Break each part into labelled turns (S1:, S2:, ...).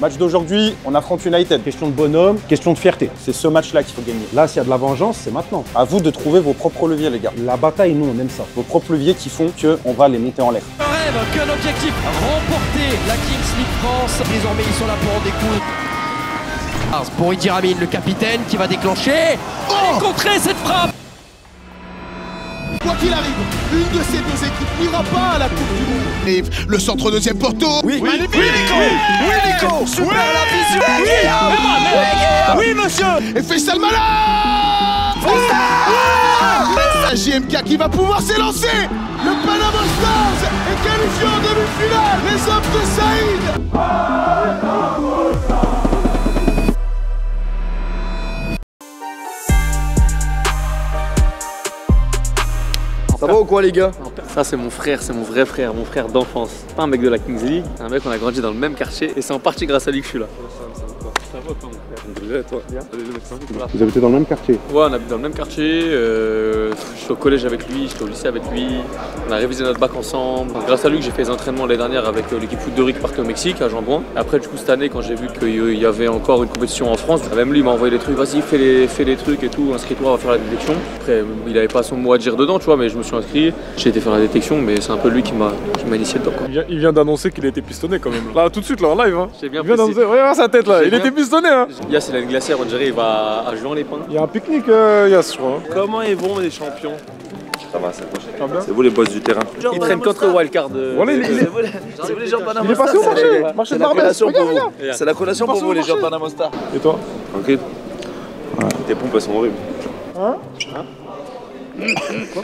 S1: Match d'aujourd'hui, on affronte United. Question de bonhomme, question de fierté. C'est ce match-là qu'il faut gagner.
S2: Là, s'il y a de la vengeance, c'est maintenant.
S1: À vous de trouver vos propres leviers, les gars.
S2: La bataille, nous, on aime ça.
S1: Vos propres leviers qui font qu'on va les monter en l'air.
S3: Un rêve, qu'un objectif, remporter la Kings League France. Désormais, ils sont là pour en découdre. Pour Idi Amin, le capitaine qui va déclencher. Oh, il contrer cette frappe.
S4: Quoi qu'il arrive, une de ces deux équipes n'ira pas à la Coupe du Monde. Le centre deuxième poteau.
S3: Oui, magnifique.
S4: Oui, Nico.
S3: Super la vision.
S4: Oui, monsieur. Et Faisal Malak. La JMK qui va pouvoir s'élancer. Le Panama Stars est qualifié en demi-finale. Les hommes de Saïd.
S5: Ça va ou quoi les gars?
S6: Ça c'est mon frère, c'est mon vrai frère, mon frère d'enfance. C'est pas un mec de la Kings League, c'est un mec on a grandi dans le même quartier et c'est en partie grâce à lui que je suis là. Ça va toi mon frère? Toi bien.
S2: Vous habitez dans le même quartier?
S6: Ouais, on habite dans le même quartier, je suis au collège avec lui, j'étais au lycée avec lui, on a révisé notre bac ensemble. Donc, grâce à lui que j'ai fait les entraînements l'année dernière avec l'équipe foot de Rick qui partait au Mexique à Jambouin. Après du coup cette année quand j'ai vu qu'il y avait encore une compétition en France, même lui il m'a envoyé des trucs, vas-y fais les trucs et tout, inscris-toi, on va faire la détection. Après il avait pas son mot à dire dedans tu vois, mais je me suis inscrit, j'ai été faire la détection mais c'est un peu lui qui m'a initié dedans quoi.
S7: Il vient d'annoncer qu'il a été pistonné quand même. Là tout de suite là en live hein.
S6: J'ai bien
S7: Il vient d'annoncer, regarde sa tête là, il était pistonné hein.
S6: Yass il a une glacière, on dirait il va à Juan-les-Pins.
S7: Il y a un pique-nique Yass je crois.
S8: Comment ils vont les champions?
S9: Ça va, c'est vous les boss du terrain.
S6: Il traîne contre Wildcard.
S7: Voilà,
S8: C'est vous les gens Panama.
S7: il est passé au marché, marché de Barbès.
S8: C'est la collation pour vous les gens Panama Star.
S7: Et toi?
S9: Tranquille. Ouais. Tes pompes elles sont horribles.
S7: Hein?
S6: Quoi?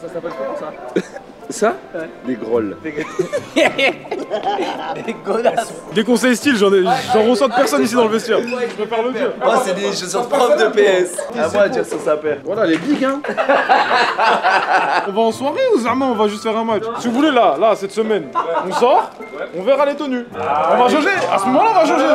S6: Ça s'appelle comment ça?
S9: Ça? Ouais. Des grolles.
S8: Des godasses.
S7: Des conseils style, j'en ressens de personne ici dans le vestiaire. Je préfère le dire.
S8: Moi c'est des chaussures prof de PS. À moi de dire ça s'appelle.
S7: Voilà les bigs hein. On va en soirée ou Zerman on va juste faire un match? Si vous voulez là, cette semaine, on sort, on verra les tenues. On va jauger, à ce moment-là on va jauger.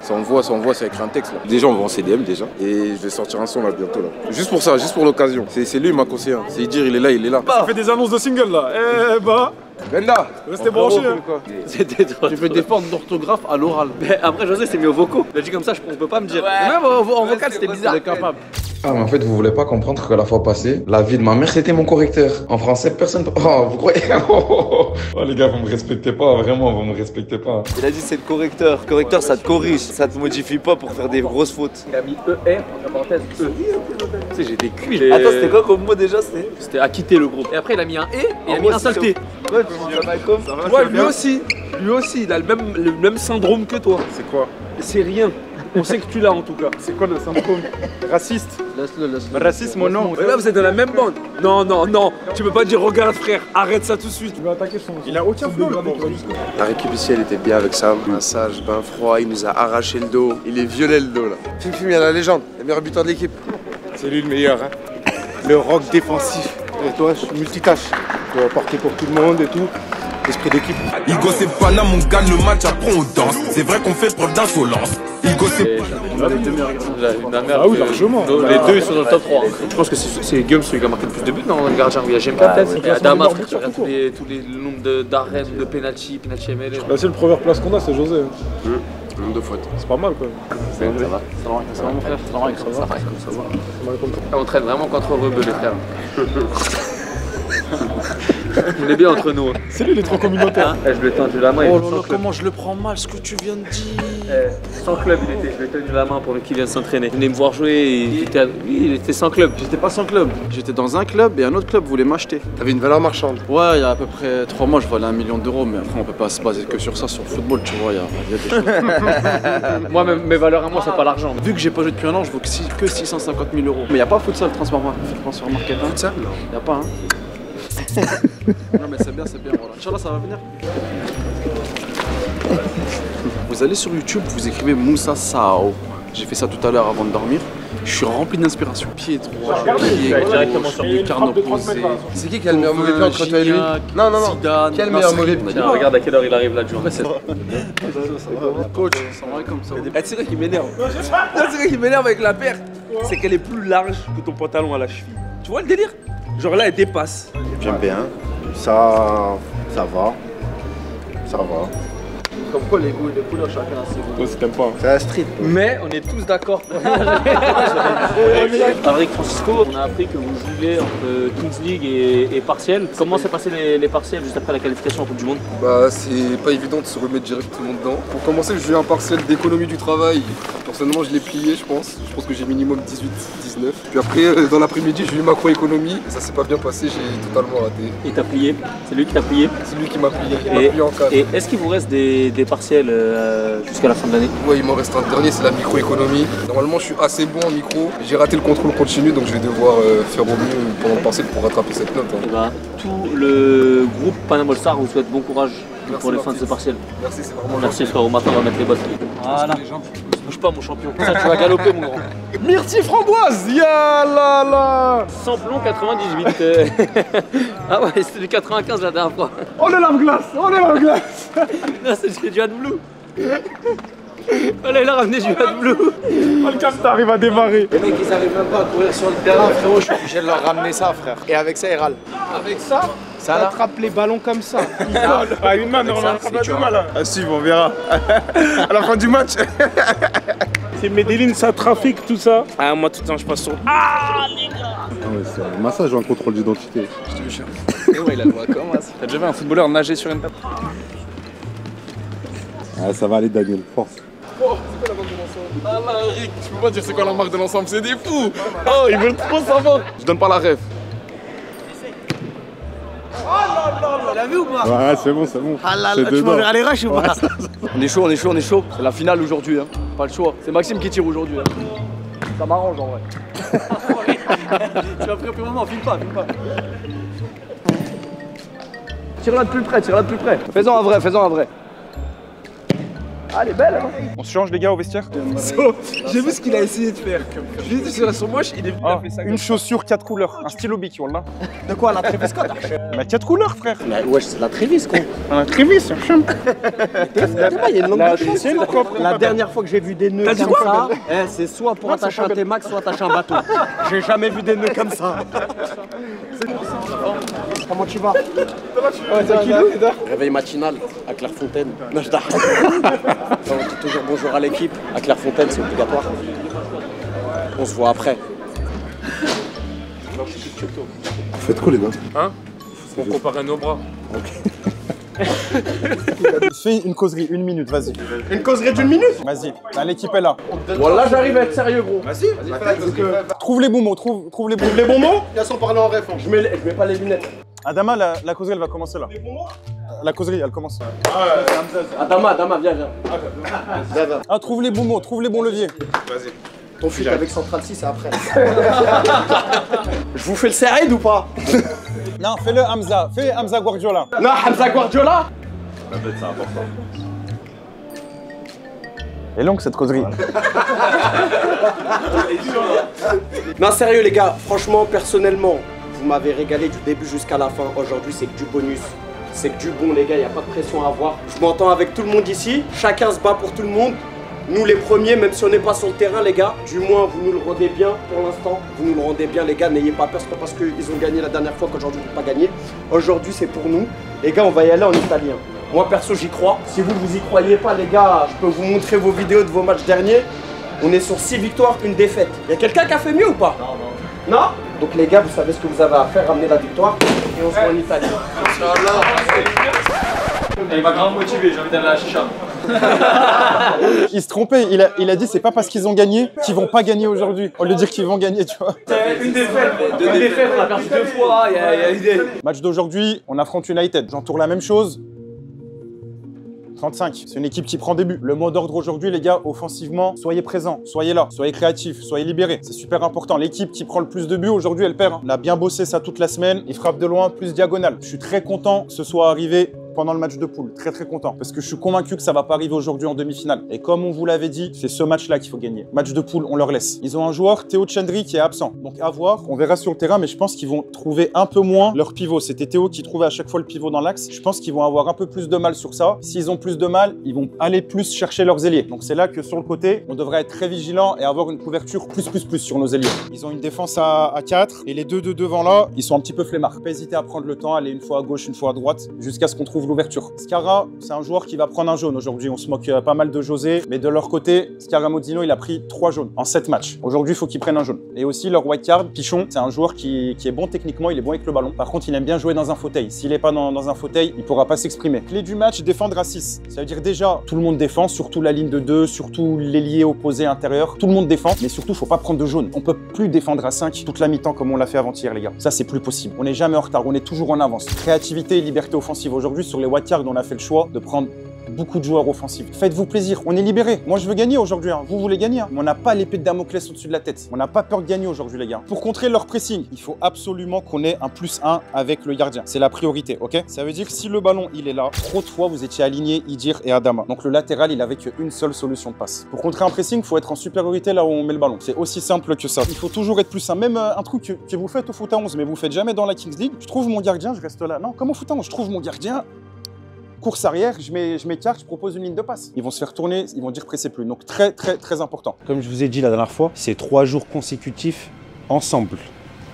S9: Ça on voit, c'est écrit un texte là. Déjà on va en CDM déjà. Et je vais sortir un son là bientôt là. Juste pour ça, juste pour l'occasion. C'est lui qui m'a conseillé. Hein. C'est dire il est là, il est là.
S7: Ça fait des annonces de single là. Eh bah.
S9: Benda,
S7: restez branchés. Hein.
S6: C'était trop.
S5: J'ai fait des fautes d'orthographe à l'oral.
S6: Après José s'est mis au vocaux. Il a dit comme ça, on peut pas me dire.
S8: Ouais.
S6: Même en vocal c'était bizarre.
S5: Capable.
S10: Ah mais en fait vous voulez pas comprendre que la fois passée, la vie de ma mère c'était mon correcteur. En français personne... Oh vous croyez... Oh les gars vous me respectez pas, vraiment vous me respectez pas.
S8: Il a dit c'est le correcteur. Correcteur ça te corrige, ça te modifie pas pour faire des grosses fautes.
S6: Il a mis ER entre parenthèses E. Tu sais j'étais cuit.
S8: Attends c'était quoi comme mot déjà?
S6: C'était à quitter le groupe. Et après il a mis un E et il a mis un seul T.
S8: Ouais tu dis Malcolm.
S5: Ouais lui aussi, il a le même syndrome que toi.
S7: C'est quoi?
S5: C'est rien. On sait que tu l'as en tout cas.
S7: C'est quoi le syndrome? Raciste?
S5: Laisse-le.
S7: Racisme ou non?
S5: Mais là vous êtes dans la même bande. Non, tu peux pas dire regarde frère, arrête ça tout de suite.
S7: Tu veux attaquer son... Il a aucun flow le pauvre.
S9: La récup ici elle était bien avec Sam. Massage, bain froid, il nous a arraché le dos. Il est violet le dos là. Film, il y a la légende, le meilleur buteur de l'équipe.
S2: C'est lui le meilleur hein. Le rock défensif. Et toi je suis multitâche. Tu dois porter pour tout le monde et tout. Esprit d'équipe.
S4: Igo c'est Panama, on gagne le match, après on danse. C'est vrai qu'on fait preuve d'insolence. Igo c'est...
S7: Ah oui largement.
S6: Les deux ils sont dans le top 3. Je pense que c'est Gum celui qui a marqué le plus de buts dans le gardien. Il y a GMK peut-être. Il y a Damas qui regarde tous les nombres d'arrêts, de penalty ML.
S7: Là c'est le première place qu'on a, c'est José.
S9: Nombre de fautes.
S7: C'est pas mal quoi.
S6: Ça va mon frère. Ça va. On traîne vraiment contre Rebeu les frères. On est bien entre nous.
S7: C'est lui, il est trop communautaire.
S6: Je lui ai tendu la main.
S5: Oh là là, comment je le prends mal ce que tu viens de dire.
S6: Sans club il était, je lui ai tenu la main pour qu'il vienne s'entraîner. Il venait me voir jouer, il était sans club.
S5: J'étais pas sans club, j'étais dans un club et un autre club voulait m'acheter.
S9: T'avais une valeur marchande.
S5: Ouais, il y a à peu près 3 mois je valais 1 million d'euros, mais après on peut pas se baser que sur ça, sur le football, tu vois, il y a des choses.
S6: Moi, mes valeurs à moi, c'est pas l'argent.
S5: Vu que j'ai pas joué depuis un an, je vaux que 650 000 euros. Mais il y a pas futsal transfer market.
S9: Futsal non.
S5: Y a pas hein. Non mais c'est bien, voilà. Inch'Allah ça va venir. Vous allez sur YouTube, vous écrivez Moussa Sao. J'ai fait ça tout à l'heure avant de dormir. Je suis rempli d'inspiration. Pied droit, pied
S6: directement
S5: gauche, lucarne opposée.
S9: C'est qui a le meilleur mauvais pied entre toi et lui? Non.
S5: Zidane,
S9: Quel meilleur mauvais pied?
S6: Regarde à quelle heure il arrive là, John.
S5: Coach, ça va comme ça.
S8: C'est vrai qu'il m'énerve. C'est vrai qu'il m'énerve avec la paire. C'est qu'elle est plus large que ton pantalon à la cheville. Tu vois le délire? Genre là elle dépasse.
S2: J'aime bien. Ça Ça va. Ça va.
S8: Comme quoi les goûts et les couleurs, chacun a ses goûts.
S7: Toi, si t'aimes pas.
S2: C'est la street.
S8: Mais on est tous d'accord.
S6: Avec Francisco, on a appris que vous jouez entre Kings League et partiel. Comment s'est passé les partiels juste après la qualification en Coupe du Monde?
S9: Bah, c'est pas évident de se remettre directement dedans. Pour commencer, j'ai eu un partiel d'économie du travail. Personnellement, je l'ai plié, je pense. Je pense que j'ai minimum 18, 19. Puis après, dans l'après-midi, j'ai eu macroéconomie. Ça s'est pas bien passé, j'ai totalement raté.
S6: Et t'as plié? C'est lui qui t'a plié?
S9: C'est lui qui m'a plié. Il m'a plié en cadre.
S6: Et est-ce qu'il vous reste des partiels jusqu'à la fin de l'année?
S9: Ouais, il m'en reste un dernier, c'est la microéconomie. Normalement, je suis assez bon en micro. J'ai raté le contrôle continu, donc je vais devoir faire au mieux pendant le partiel pour rattraper cette note.
S6: Et bah, tout le groupe Panama All Star vous souhaite bon courage pour les fins de ce partiel.
S9: Merci, c'est vraiment
S6: Merci frérot, maintenant on va mettre les bottes. Voilà. Bouge pas mon champion, ça tu vas galoper mon grand.
S7: Myrtille framboise, ya la la.
S6: Samplon 98. Ah ouais, c'était du 95 la dernière fois.
S7: Oh le lave-glace, oh le lave-glace.
S6: Là c'est du AdBlue. Oh là il a ramené du AdBlue.
S7: Oh le captain arrive à démarrer.
S8: Les mecs ils arrivent même pas à courir sur le terrain, frérot, je suis obligé de leur ramener ça frère. Et avec ça ils râlent.
S7: Avec ça,
S8: Ça
S7: attrape les ballons comme ça. Ah, une main, normalement, ça, pas de mal. À suivre, on verra. À la fin du match. C'est Medellin, ça trafique, tout ça. Ah, moi, tout le temps, je passe sur. Ah, les gars.
S2: C'est un massage ou un contrôle d'identité.
S8: Je te jure. Et ouais, la loi commence. T'as déjà vu un footballeur nager sur une table?
S2: Ah, ça va aller, Daniel, force.
S8: Oh, c'est quoi la marque de l'ensemble? Ah là, Rick, tu peux pas dire c'est quoi la marque de l'ensemble, c'est des fous. Oh, ils veulent trop savoir. Je donne pas la rêve.
S4: Oh là là là. T'as vu ou pas?
S2: Ouais, c'est bon, c'est bon.
S4: Ah là là, tu m'enverras les rushs ou pas?
S8: On est chaud, on est chaud, on est chaud. C'est la finale aujourd'hui, hein. Pas le choix. C'est Maxime qui tire aujourd'hui. Hein. Ça m'arrange en vrai. Tu vas pris au plus moment, filme pas, filme pas. Tire-la de plus près, tire-la de plus près. Fais-en un vrai, fais-en un vrai. Ah, elle est belle, hein.
S7: On se change, les gars, au vestiaire.
S8: J'ai vu ce qu'il a essayé de faire. J'ai dit sur son moche, il est venu, il a fait ça.
S7: Une chaussure, 4 couleurs. Un stylo bic, on l'a.
S4: De quoi, la Travis Scott?
S7: Mais 4 couleurs, frère.
S4: Mais ouais, c'est la Travis, quoi.
S7: Un Travis, chum.
S4: Il y a une langue de chaussure. La dernière fois que j'ai vu des nœuds comme ça, c'est soit pour attacher un T-Max, soit attacher un bateau. J'ai jamais vu des nœuds comme ça. Comment tu vas? Réveil matinal à Clairefontaine. On dit toujours bonjour à l'équipe. À Clairefontaine, c'est obligatoire. On se voit après.
S2: Faites quoi, les gars?
S6: Hein? On compare nos bras.
S7: Fais une causerie, 1 minute, vas-y.
S4: Une causerie d'1 minute?
S7: Vas-y, l'équipe est là.
S8: Voilà, j'arrive à être sérieux, gros.
S4: Vas-y,
S7: Trouve les bons mots, trouve les bons mots.
S4: Il y a son parler en ref.
S8: Je mets pas les lunettes.
S7: Adama, la causerie, elle va commencer là. La causerie, elle commence.
S8: Adama, viens.
S7: Ah, trouve les bons mots, trouve les bons leviers.
S2: Vas-y.
S4: Ton fut avec Central 6, c'est après. Je vous fais le Saïd ou pas?
S7: Non, fais-le Hamza, fais Hamza Guardiola.
S4: Non, Hamza Guardiola.
S2: La bête, c'est important.
S7: Elle est longue cette causerie.
S4: Non, sérieux les gars, franchement, personnellement, vous m'avez régalé du début jusqu'à la fin. Aujourd'hui, c'est que du bonus. C'est que du bon, les gars, il n'y a pas de pression à avoir. Je m'entends avec tout le monde ici. Chacun se bat pour tout le monde. Nous, les premiers, même si on n'est pas sur le terrain, les gars, du moins, vous nous le rendez bien pour l'instant. Vous nous le rendez bien, les gars. N'ayez pas peur, c'est pas parce qu'ils ont gagné la dernière fois qu'aujourd'hui, ils n'ont pas gagné. Aujourd'hui, c'est pour nous. Les gars, on va y aller en italien. Moi, perso, j'y crois. Si vous y croyez pas, les gars, je peux vous montrer vos vidéos de vos matchs derniers. On est sur 6 victoires, 1 défaite. Il y a quelqu'un qui a fait mieux ou pas? Non. Non? Donc les gars, vous savez ce que vous avez à faire, ramener la victoire et on se voit en Italie.
S6: Il m'a grave motivé, j'ai envie d'aller à la chicha.
S7: Il se trompait, il a dit c'est pas parce qu'ils ont gagné qu'ils vont pas gagner aujourd'hui. Au lieu de dire qu'ils vont gagner, tu vois.
S6: Une défaite, on a perdu 2 fois, il y a idée.
S7: Match d'aujourd'hui, on affronte United. J'entoure la même chose. 35, c'est une équipe qui prend des buts. Le mot d'ordre aujourd'hui, les gars, offensivement, soyez présents, soyez là, soyez créatifs, soyez libérés. C'est super important. L'équipe qui prend le plus de buts aujourd'hui, elle perd. On a bien bossé ça toute la semaine. Il frappe de loin, plus diagonale. Je suis très content que ce soit arrivé
S1: pendant le match de poule. Très très content. Parce que je suis convaincu que ça va pas arriver aujourd'hui en demi-finale. Et comme on vous l'avait dit, c'est ce match-là qu'il faut gagner. Match de poule, on leur laisse. Ils ont un joueur, Théo Chandri, qui est absent. Donc à voir, on verra sur le terrain, mais je pense qu'ils vont trouver un peu moins leur pivot. C'était Théo qui trouvait à chaque fois le pivot dans l'axe. Je pense qu'ils vont avoir un peu plus de mal sur ça. S'ils ont plus de mal, ils vont aller plus chercher leurs ailiers. Donc c'est là que sur le côté, on devrait être très vigilant et avoir une couverture plus sur nos ailiers. Ils ont une défense à 4 et les deux de devant là, ils sont un petit peu flemmards. Pas hésiter à prendre le temps, aller une fois à gauche, une fois à droite, jusqu'à ce qu'on trouve l'ouverture. Skara, c'est un joueur qui va prendre un jaune aujourd'hui. On se moque pas mal de José, mais de leur côté, Skara Modino, il a pris 3 jaunes en 7 matchs. Aujourd'hui, il faut qu'il prenne un jaune. Et aussi leur white card, Pichon, c'est un joueur qui est bon techniquement, il est bon avec le ballon. Par contre, il aime bien jouer dans un fauteuil. S'il n'est pas dans un fauteuil, il pourra pas s'exprimer. Clé du match, défendre à 6. Ça veut dire déjà, tout le monde défend, surtout la ligne de 2, surtout l'ailier opposé intérieur. Tout le monde défend, mais surtout, faut pas prendre de jaune. On peut plus défendre à 5 toute la mi-temps comme on l'a fait avant-hier, les gars. Ça, c'est plus possible. On n'est jamais en retard, on est toujours en avance. Créativité et liberté offensive. Aujourd'hui, sur les white cards, on a fait le choix de prendre beaucoup de joueurs offensifs. Faites-vous plaisir, on est libérés. Moi, je veux gagner aujourd'hui. Hein. Vous voulez gagner. Hein. On n'a pas l'épée de Damoclès au-dessus de la tête. On n'a pas peur de gagner aujourd'hui, les gars. Pour contrer leur pressing, il faut absolument qu'on ait un +1 avec le gardien. C'est la priorité, ok? Ça veut dire que si le ballon, il est là, trop de fois, vous étiez alignés Idir et Adama. Donc le latéral, il avait qu'une seule solution de passe. Pour contrer un pressing, il faut être en supériorité là où on met le ballon. C'est aussi simple que ça. Il faut toujours être +1. Même un truc que vous faites au foot à 11, mais vous faites jamais dans la Kings League. Je trouve mon gardien, je reste là. Non, comme au foot à 11, je trouve mon gardien. Course arrière, je m'écarte, je propose une ligne de passe. Ils vont se faire tourner, ils vont dire pressez plus. Donc très important.
S11: Comme je vous ai dit la dernière fois, c'est 3 jours consécutifs ensemble.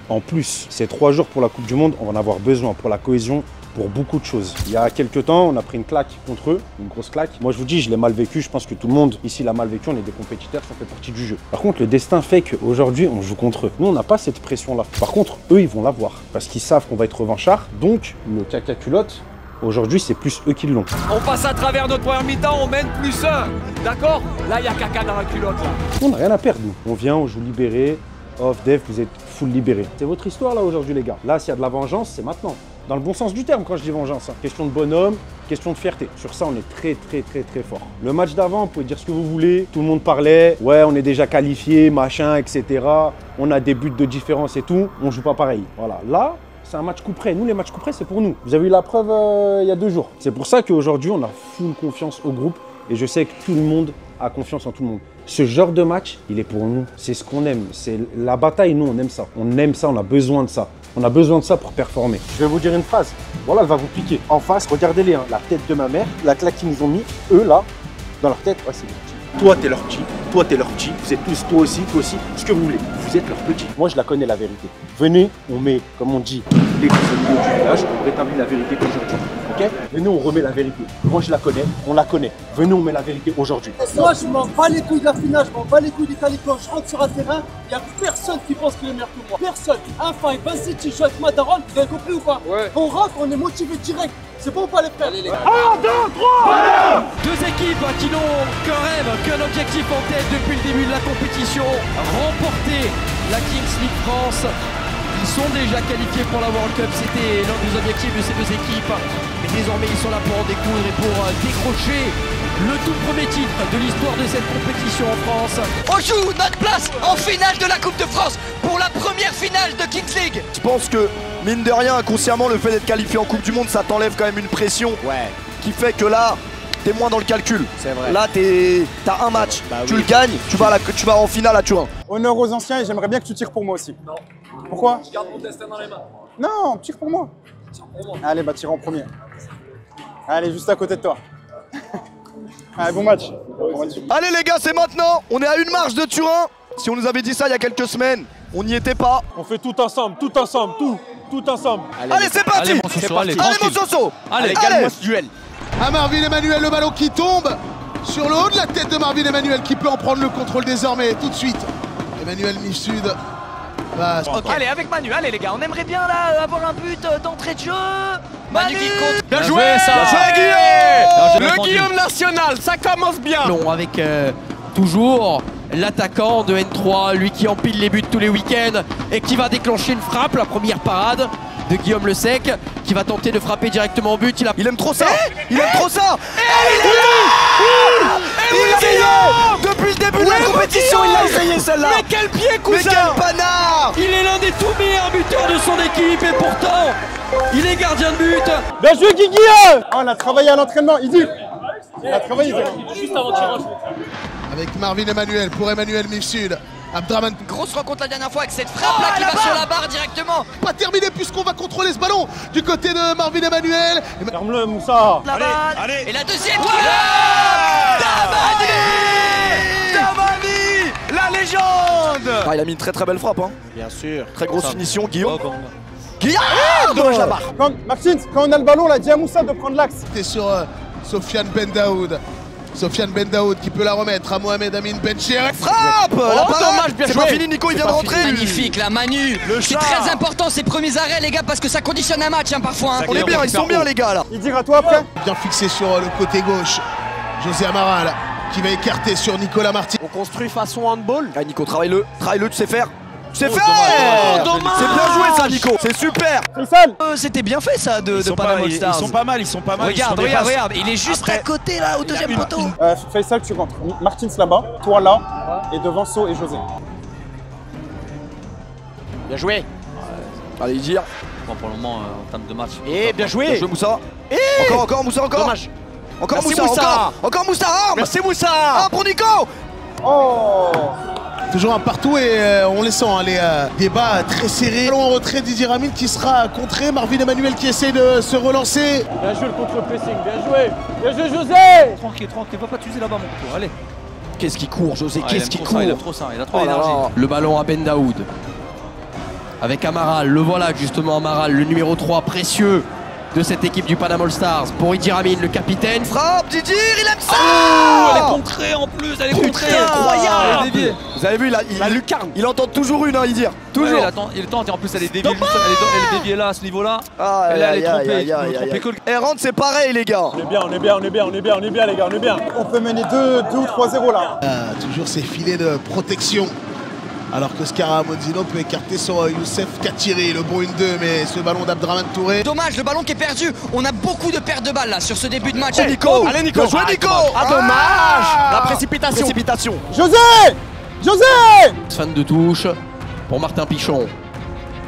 S11: En plus, ces 3 jours pour la Coupe du Monde, on va en avoir besoin pour la cohésion, pour beaucoup de choses. Il y a quelques temps, on a pris une claque contre eux, une grosse claque. Moi, je vous dis, je l'ai mal vécu. Je pense que tout le monde ici l'a mal vécu. On est des compétiteurs, ça fait partie du jeu. Par contre, le destin fait qu'aujourd'hui, on joue contre eux. Nous, on n'a pas cette pression-là. Par contre, eux, ils vont l'avoir parce qu'ils savent qu'on va être revanchards. Donc, le caca culotte, aujourd'hui, c'est plus eux qui l'ont.
S3: On passe à travers notre première mi-temps, on mène +1. D'accord? Là, il y a caca dans la culotte. Là.
S11: On n'a rien à perdre, nous. On vient, on joue libéré. Off, def, vous êtes full libéré. C'est votre histoire, là, aujourd'hui, les gars. Là, s'il y a de la vengeance, c'est maintenant. Dans le bon sens du terme, quand je dis vengeance. Hein. Question de bonhomme, question de fierté. Sur ça, on est très fort. Le match d'avant, vous pouvez dire ce que vous voulez. Tout le monde parlait. Ouais, on est déjà qualifié, machin, etc. On a des buts de différence et tout. On joue pas pareil. Voilà. Là, c'est un match coup près. Nous, les matchs coup près, c'est pour nous. Vous avez eu la preuve il y a 2 jours. C'est pour ça qu'aujourd'hui, on a full confiance au groupe. Et je sais que tout le monde a confiance en tout le monde. Ce genre de match, il est pour nous. C'est ce qu'on aime. C'est la bataille, nous, on aime ça. On aime ça, on a besoin de ça. On a besoin de ça pour performer. Je vais vous dire une phrase. Voilà, elle va vous piquer. En face, regardez-les. Hein. La tête de ma mère, la claque qu'ils nous ont mis, eux, là, dans leur tête, ouais, c'est des petits. Toi, t'es leur petit. Toi, t'es leur petit. Vous êtes tous, toi aussi, ce que vous voulez. Vous êtes leur petit. Moi, je la connais, la vérité. Venez, on met, comme on dit, les coups du village, on rétablit la vérité aujourd'hui. Ok? Venez, on remet la vérité. Moi, je la connais, on la connaît. Venez, on met la vérité aujourd'hui.
S12: Moi, je m'en bats les couilles de la finale, je m'en bats les couilles des qualifs. Quand je rentre sur un terrain, il n'y a personne qui pense qu'il est meilleur que moi. Personne. Un fight, vas-y, tu joues avec Madaron, vous avez compris ou pas? Ouais. On rentre, on est motivé direct. C'est bon ou pas les frères? 1, 2, 3
S3: voilà. 2 équipes qui n'ont qu'un rêve, qu'un objectif en tête depuis le début de la compétition. Remporter la Kings League France. Ils sont déjà qualifiés pour la World Cup, c'était l'un des objectifs de ces 2 équipes. Mais désormais, ils sont là pour en découdre et pour décrocher le tout premier titre de l'histoire de cette compétition en France.
S13: On joue notre place en finale de la Coupe de France pour la première finale de Kings League.
S14: Je pense que, mine de rien, inconsciemment, le fait d'être qualifié en Coupe du Monde, ça t'enlève quand même une pression qui fait que là, t'es moins dans le calcul. C'est vrai. Là, t'as un match, tu le gagnes, tu vas en finale à Turin.
S1: Honneur aux anciens et j'aimerais bien que tu tires pour moi aussi. Non. Pourquoi?
S12: Je garde mon destin dans les mains.
S1: Non, tire pour moi. Tire pour moi. Allez, bah tire en premier. Allez, juste à côté de toi. Allez, bon match.
S14: Allez les gars, c'est maintenant. On est à une marche de Turin. Si on nous avait dit ça il y a quelques semaines, on n'y était pas.
S7: On fait tout ensemble, tout ensemble.
S14: Allez, c'est parti.
S3: Allez, mon Soso,
S14: allez mon Soso.
S3: Allez,
S14: gagne-moi
S3: ce duel.
S15: À Marvin Emmanuel, le ballon qui tombe sur le haut de la tête de Marvin Emmanuel qui peut en prendre le contrôle désormais tout de suite. Emmanuel Michsud.
S13: Okay. Allez, avec Manu, allez les gars, on aimerait bien là avoir un but d'entrée de jeu. Manu qui compte.
S3: Bien joué, ça.
S13: Le Guillaume national, ça commence bien.
S3: Non, avec toujours l'attaquant de N3, lui qui empile les buts tous les week-ends et qui va déclencher une frappe, la première parade de Guillaume Le Sec, qui va tenter de frapper directement au but.
S14: Il aime trop ça. Il aime trop ça. Depuis le début de la compétition, il l'a essayé celle-là.
S3: Mais quel pied, cousin!
S14: Mais quel panard!
S3: Il est l'un des tout meilleurs buteurs de son équipe et pourtant, il est gardien de but.
S1: Bien joué, Guigui! Ah, on a travaillé à l'entraînement, il dit. On a travaillé,
S12: juste avant tirage.
S15: Avec Marvin Emmanuel pour Emmanuel Mifsud. Abdraman.
S13: Grosse rencontre la dernière fois avec cette frappe là qui va sur la barre directement.
S15: Pas terminé puisqu'on va contrôler ce ballon du côté de Marvin Emmanuel.
S1: Ferme-le, Moussa.
S13: Allez. Et la deuxième.
S14: Damani, la légende. Ah, il a mis une très belle frappe. Hein.
S11: Bien sûr.
S14: Très grosse finition, Guillaume. Guillaume, dommage la barre.
S1: Maxime, quand on a le ballon, on a dit à Moussa de prendre l'axe.
S15: C'était sur Sofiane Ben Daoud. Sofiane Ben Daoud qui peut la remettre à Mohamed Amin Benchir.
S14: Frappe!
S3: Dommage, bien
S14: joué. C'est pas fini, Nico, il vient de rentrer.
S13: Magnifique, la Manu. C'est très important ces premiers arrêts, les gars, parce que ça conditionne un match parfois.
S14: On est bien, ils sont bien, les gars là.
S1: Il dira toi après.
S15: Bien fixé sur le côté gauche. José Amaral qui va écarter sur Nicolas Martin.
S11: On construit façon handball.
S14: Ah, Nico, travaille-le, tu sais faire. Tu sais faire.
S3: Dommage.
S14: C'est bien joué ça, Nico. C'est super.
S13: C'était bien fait ça de Panama All Stars.
S11: Ils sont pas mal.
S13: Regarde, il est juste à côté là, au deuxième poteau.
S1: Faisal, tu rentres. Martins là-bas, toi là, et devant So et José.
S11: Bien joué.
S14: Allez, y dire.
S6: Bon, pour le moment, en termes de match.
S11: Et bien joué.
S14: Bien joué, Moussa. Encore, Moussa, encore.
S11: Dommage.
S14: Encore
S11: Merci,
S14: Moussa, encore Moussa, arme.
S11: Merci Moussa.
S14: Ah, pour Nico.
S1: Oh!
S15: Toujours un partout et on les sent, hein, les débats très serrés. Ballon en retrait Didier Amine qui sera contré. Marvin Emmanuel qui essaie de se relancer.
S11: Bien joué le contre-pressing, bien joué. Bien joué José.
S6: Tranquille, va pas t'user là-bas, mon couteau. Allez.
S14: Qu'est-ce qui court, José, qu'est-ce qui court.
S6: Il a trop ça, il a trop d'énergie.
S3: Le ballon à Ben Daoud. Avec Amaral, le voilà justement Amaral, le numéro 3 précieux de cette équipe du Panama All Stars. Pour Idir Amin, le capitaine.
S14: Frappe, Didier, il aime ça.
S3: Elle est contrée en plus, elle est contrée.
S14: Incroyable. Vous avez vu, la lucarne. Il entend toujours une, hein, Idir. Toujours.
S6: Il tente et en plus elle est déviée, elle est déviée là, à ce niveau-là.
S14: Ah,
S6: et là, elle est trompée.
S14: Et rentre, c'est pareil, les gars.
S1: On est bien, les gars, on est bien. On peut mener 2 ou 3-0 là.
S15: Toujours ces filets de protection. Alors que Skara Modzino peut écarter sur Youssef Katiri, le bon 1-2, mais ce ballon d'Abdraman Touré.
S13: Dommage, le ballon qui est perdu. On a beaucoup de pertes de balles là sur ce début de match.
S14: Allez Nico,
S15: jouez Nico.
S11: Ah dommage. La précipitation.
S1: José.
S3: Fan de touche pour Martin Pichon.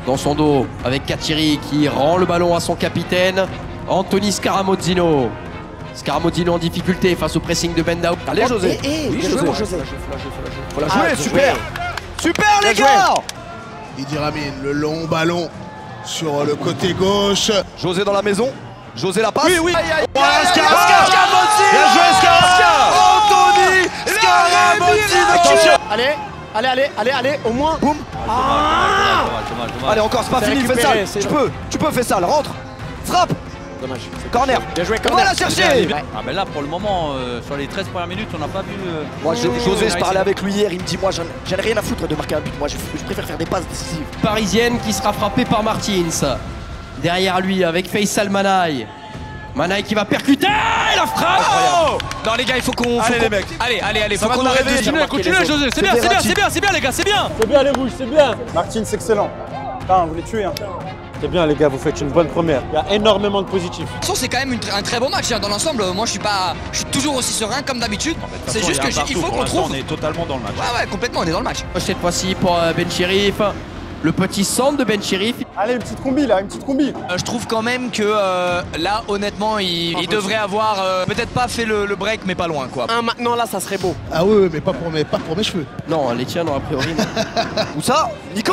S3: Dans son dos avec Katiri qui rend le ballon à son capitaine Anthony Scaramozzino. Scaramozzino en difficulté face au pressing de Ben Daoud.
S14: Allez José.
S11: Oui, José.
S14: Faut la jouer, super. Super les gars.
S15: Idir Amin, le long ballon sur le côté gauche.
S14: José dans la maison. José la passe.
S11: Oui.
S14: Scaramozzino.
S11: Bien joué
S14: Anthony Scaramozzino.
S11: Allez, au moins.
S14: Boum.
S6: Dommage.
S14: Allez, encore, c'est pas fini, fais ça. Tu peux, fais ça, rentre. Frappe.
S11: Dommage.
S14: Corner.
S11: Bien joué,
S14: On va la chercher.
S6: Ah mais là pour le moment, sur les 13 premières minutes, on n'a pas vu...
S14: Moi José, je parlais avec lui hier, il me dit moi j'en ai rien à foutre de marquer un but, moi je préfère faire des passes décisives.
S3: Parisienne qui sera frappée par Martins. Derrière lui avec Faisal Manaï. Manaï qui va percuter la frappe.
S13: Non les gars, il faut qu'on...
S11: Allez les mecs.
S13: Allez, faut qu'on arrête de...
S3: Continuez José, c'est bien les gars, c'est bien.
S11: C'est bien les rouges, c'est bien.
S1: Martins, c'est excellent. Putain, vous les tuez hein.
S11: C'est bien les gars, vous faites une bonne première. Il y a énormément de positifs.
S13: De toute façon, c'est quand même un très bon match dans l'ensemble. Moi, je suis toujours aussi serein comme d'habitude. C'est juste qu'il faut qu'on trouve.
S11: On est totalement dans le match.
S13: Ouais, complètement, on est dans le match.
S3: Cette fois-ci pour Ben Chérif. Le petit centre de Ben Chérif.
S1: Allez, une petite combi.
S13: Je trouve quand même que là, honnêtement, il devrait avoir peut-être pas fait le break, mais pas loin quoi.
S11: Maintenant là, ça serait beau.
S15: Ah oui, mais pas pour mes cheveux.
S3: Non, les tiens, non, a priori.
S14: Où ça? Nico.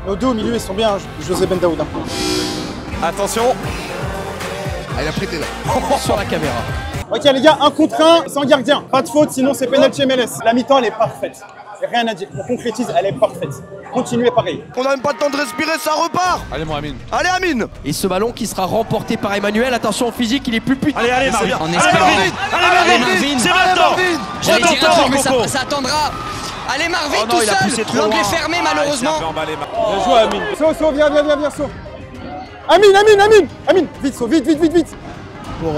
S1: Nos deux au milieu, ils sont bien, José Ben Daoud.
S11: Attention.
S15: Ah, il a prêté là.
S3: Sur la caméra.
S1: Ok les gars, 1 contre 1, sans gardien. Pas de faute, sinon c'est penalty MLS. La mi-temps, elle est parfaite. Rien à dire. On concrétise, elle est parfaite. Continuez pareil.
S14: On n'a même pas le temps de respirer, ça repart.
S6: Allez mon Amine.
S14: Allez Amine.
S3: Et ce ballon qui sera remporté par Emmanuel. Attention au physique, il est plus putain.
S11: Allez Marvin.
S13: En espérant.
S11: Allez Marvin. C'est maintenant.
S13: J'allais dire un truc, mais ça attendra. Allez Marvin tout seul. L'angle est fermé malheureusement.
S11: Bien joué Amine.
S1: So, viens, So. Amine. Vite, So, vite.
S15: Pour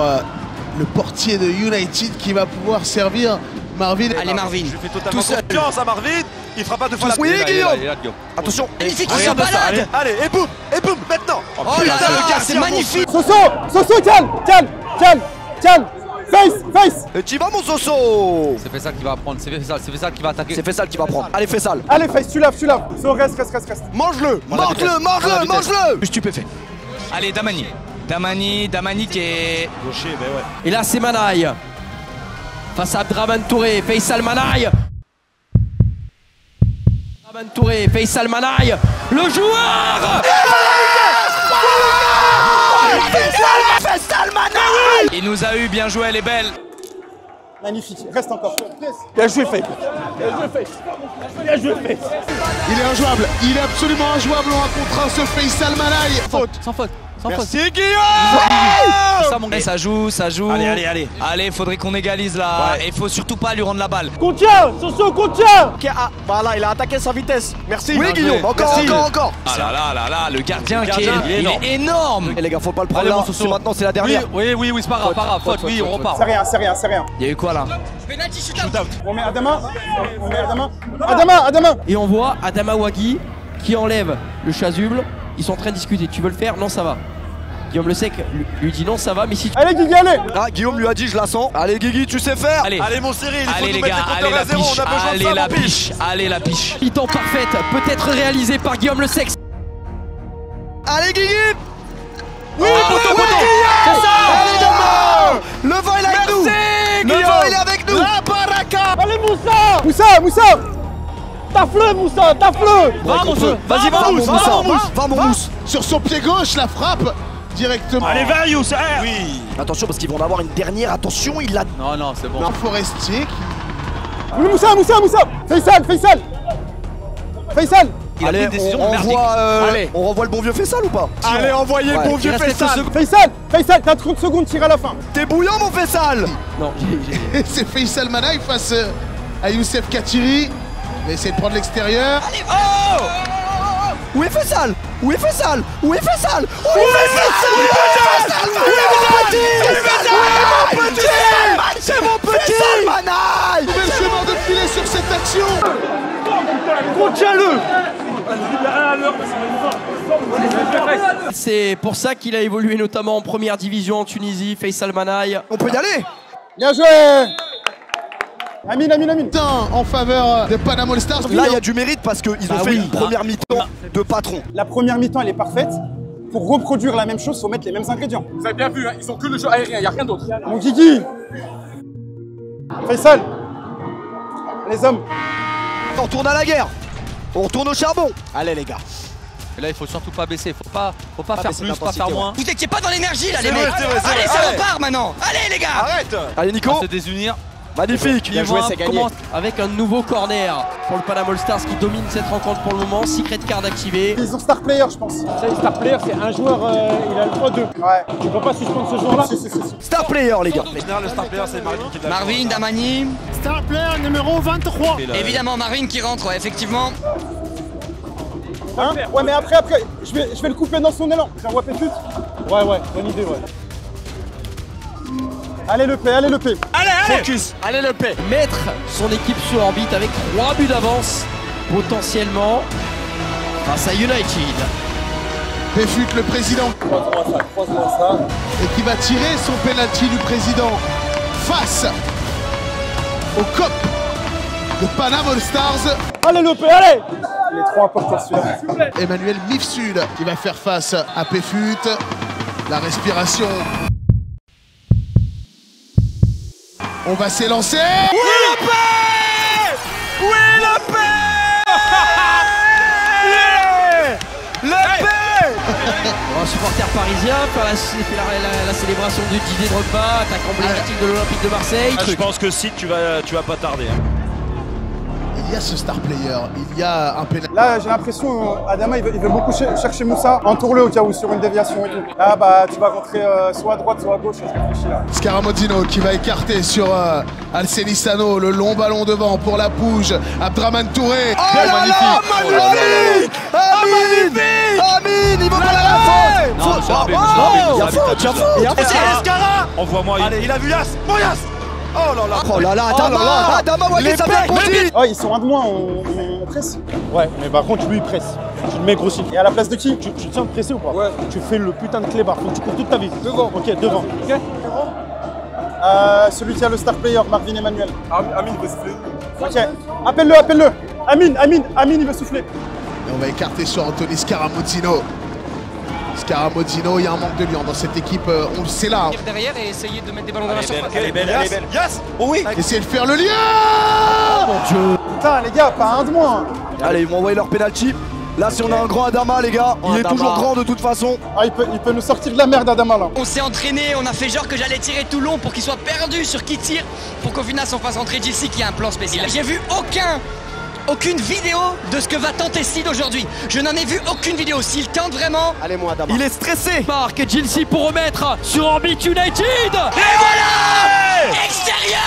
S15: le portier de United qui va pouvoir servir Marvin.
S13: Allez Marvin.
S11: Je fais totalement confiance à Marvin. Il fera pas 2 fois la
S14: Oui Guillaume. Attention.
S13: Magnifique, il se balade.
S11: Allez, et boum, maintenant.
S13: Oh là là, c'est magnifique.
S1: Soso, calme. Face.
S14: Et tu vas mon Soso.
S13: C'est Faisal qui va prendre, c'est Faisal qui va attaquer.
S14: C'est Faisal qui va prendre. Allez Faisal.
S1: Allez Face, tu laves. So, reste.
S14: Mange-le. Stupéfait.
S13: Allez, Damani qui est
S15: Gaucher, ben ouais.
S3: Et là, c'est Manaï. Face à Abdraman Touré, Faisal Manaï. Abdraman Touré, Faisal Manaï. Le joueur
S14: Faisal Manaï.
S13: Il nous a eu, bien joué, elle est belle.
S1: Magnifique, reste encore.
S11: Bien joué, Face.
S15: Il est injouable. Il est absolument injouable en 1 contre 1 ce Faisal Manaï. Faute.
S13: Sans faute.
S15: Merci Guillaume.
S13: Ça, mon gars, ça joue.
S15: Allez.
S13: Allez, faudrait qu'on égalise là. Et faut surtout pas lui rendre la balle.
S11: Contiens, Soso, contiens.
S14: Voilà, il a attaqué sans vitesse. Merci. Oui Guillaume, encore.
S13: Ah là, le gardien qui est énorme.
S14: Et les gars, faut pas le prendre là. Maintenant, c'est la dernière.
S13: Oui, c'est pas grave. Faute, oui, on repart.
S1: C'est rien.
S13: Il y a eu quoi là?
S1: On met Adama.
S3: Et on voit Adama Wagui qui enlève le chasuble. Ils sont en train de discuter. Tu veux le faire? Non, ça va. Guillaume Le Sec lui dit non, ça va, mais si tu...
S1: Allez Guigui, allez.
S14: Ah, Guillaume lui a dit je la sens. Allez Guigui, tu sais faire.
S13: Allez
S15: Mon Cyril, il faut
S13: allez
S15: nous
S13: les
S15: mettre
S13: gars,
S15: les compteurs à zéro. On a besoin de ça,
S13: allez la piche.
S3: Mi-temps parfaite, peut-être réalisée par Guillaume Le Sec.
S14: Allez Guigui.
S15: Oui, poteau.
S14: C'est ça. Allez Dama. Le vent il est avec nous.
S15: Merci
S14: Le vent il est avec nous.
S15: La baraka.
S11: Allez, Moussa. Tafle.
S3: Va mon mousse.
S15: Sur son pied gauche, la frappe directement.
S11: Allez, va, Youss.
S15: Oui.
S14: Attention parce qu'ils vont en avoir une dernière. Attention, il l'a.
S13: Non, c'est bon.
S15: Un Forestier qui...
S1: Oui, Moussa. Faisal.
S13: Il a pris une décision merdique.
S14: On renvoie le bon vieux Faisal ou pas?
S15: Allez, envoyez le bon vieux Faisal.
S1: Faisal, t'as 30 secondes, tire à la fin.
S14: T'es bouillant mon Faisal.
S3: Non,
S15: C'est Faisal Manaï face à Youssef Katiri. Il va essayer de prendre l'extérieur.
S14: Allez, Où est Faisal? C'est mon petit. Faisal Manaï.
S15: Nouvelle chemin de filet sur cette action.
S11: Contiens-le.
S3: c'est pour ça qu'il a évolué notamment en première division en Tunisie, Faisal Manaï.
S14: On peut y aller.
S1: Bien joué. Amine.
S15: En faveur de Panama All Stars.
S14: Là, il y a du mérite parce qu'ils ont fait une première mi-temps de patron.
S1: La première mi-temps, elle est parfaite. Pour reproduire la même chose, il faut mettre les mêmes ingrédients.
S8: Vous avez bien vu, hein, ils ont que le jeu aérien, il n'y a rien d'autre.
S1: Mon Guigui. Faisal. Les hommes.
S14: On retourne à la guerre. On retourne au charbon. Allez les gars.
S13: Et là, il faut surtout pas baisser. Faut pas faire plus, pas faire moins.
S16: Vous étiez pas dans l'énergie là, les mecs. Allez, ça repart maintenant. Allez les gars.
S15: Arrête.
S14: Allez Nico.
S13: On va se désunir.
S14: Magnifique.
S3: Bien joué, c'est gagné. Avec un nouveau corner pour le Panama All Stars qui domine cette rencontre pour le moment. Secret card activé.
S1: Ils ont star player, je pense.
S11: Ça, star player, c'est un joueur, il a le 3-2.
S1: Ouais.
S11: Tu peux pas suspendre ce joueur-là?
S1: Si.
S14: Star player, les gars.
S15: En général, le star player, c'est Marvin qui
S16: Marvin, Damani.
S12: Star player numéro 23.
S16: Évidemment, Marvin qui rentre, ouais, effectivement.
S1: Hein? Ouais, mais après, je vais le couper dans son élan. J'envoie Pétute.
S11: Ouais, bonne idée, ouais.
S1: Allez le P.
S15: Allez.
S14: Focus. Allez le P.
S3: Mettre son équipe sur orbite avec 3 buts d'avance potentiellement face à United.
S15: Péfut le président.
S1: Croise-moi ça.
S15: Et qui va tirer son penalty du président face au COP de Panama All Stars.
S11: Allez le P, allez.
S1: Il est trop important celui-là.
S15: Emmanuel Mifsud qui va faire face à Péfut. La respiration. On va s'élancer.
S14: Oui le P. Le P.
S3: Un supporter parisien faire la célébration de Didier Drogba, attaquant emblématique de l'Olympique de Marseille.
S11: Je pense que si tu vas pas tarder.
S15: Il y a ce star player, il y a un pénal.
S1: Là, j'ai l'impression, Adama, il veut beaucoup chercher Moussa. Entoure-le au cas où sur une déviation et tout. Là, bah, tu vas rentrer soit à droite, soit à gauche. Je réfléchis là.
S15: Scaramodino qui va écarter sur Alcenisano, le long ballon devant pour la Pouge. Abdraman Touré.
S14: Oh là là, magnifique. Amine, il va pas la faute. Il y a faute.
S11: C'est Escara. Envoie-moi. Allez, il a vu Yass. Mon Yass.
S14: Oh là là, Adama Wagui, ça vient conduire.
S1: Oh, ils sont un de moins, on presse.
S11: Ouais, mais par contre, lui, il presse. Tu le mets grossi.
S1: Et à la place de qui?
S11: Tu te sens pressé ou pas?
S1: Ouais.
S11: Tu fais le putain de clébard. Faut que tu cours toute ta vie.
S1: Devant.
S11: Ok, devant. Ok.
S1: Celui qui a le star player, Marvin Emmanuel.
S2: Amine veut souffler.
S1: Ok, appelle-le. Amine, il veut souffler.
S15: Et on va écarter sur Anthony Scaramuzzino. Scaramuzzino, il y a un manque de liant dans cette équipe, on le sait là.
S13: Derrière et essayer de mettre des ballons dans la surface.
S8: Elle est belle. Yes.
S15: Oh oui. Essayez de faire le lien. Oh mon Dieu.
S1: Putain les gars, pas un de moins.
S14: Allez, ils m'ont envoyé leur penalty. Là, si on a un grand Adama, les gars, il est toujours grand de toute façon.
S1: Ah, il peut nous sortir de la merde, Adama, là.
S13: On s'est entraîné, on a fait genre que j'allais tirer tout long pour qu'il soit perdu sur qui tire, pour qu'au final, on fasse entrer JC qui a un plan spécial. J'ai vu aucune vidéo de ce que va tenter Sid aujourd'hui. Je n'en ai vu aucune vidéo. S'il tente vraiment,
S4: allez moi Adama.
S14: Il est stressé.
S3: Marc JC pour remettre sur Orbit United.
S13: Et voilà, extérieur.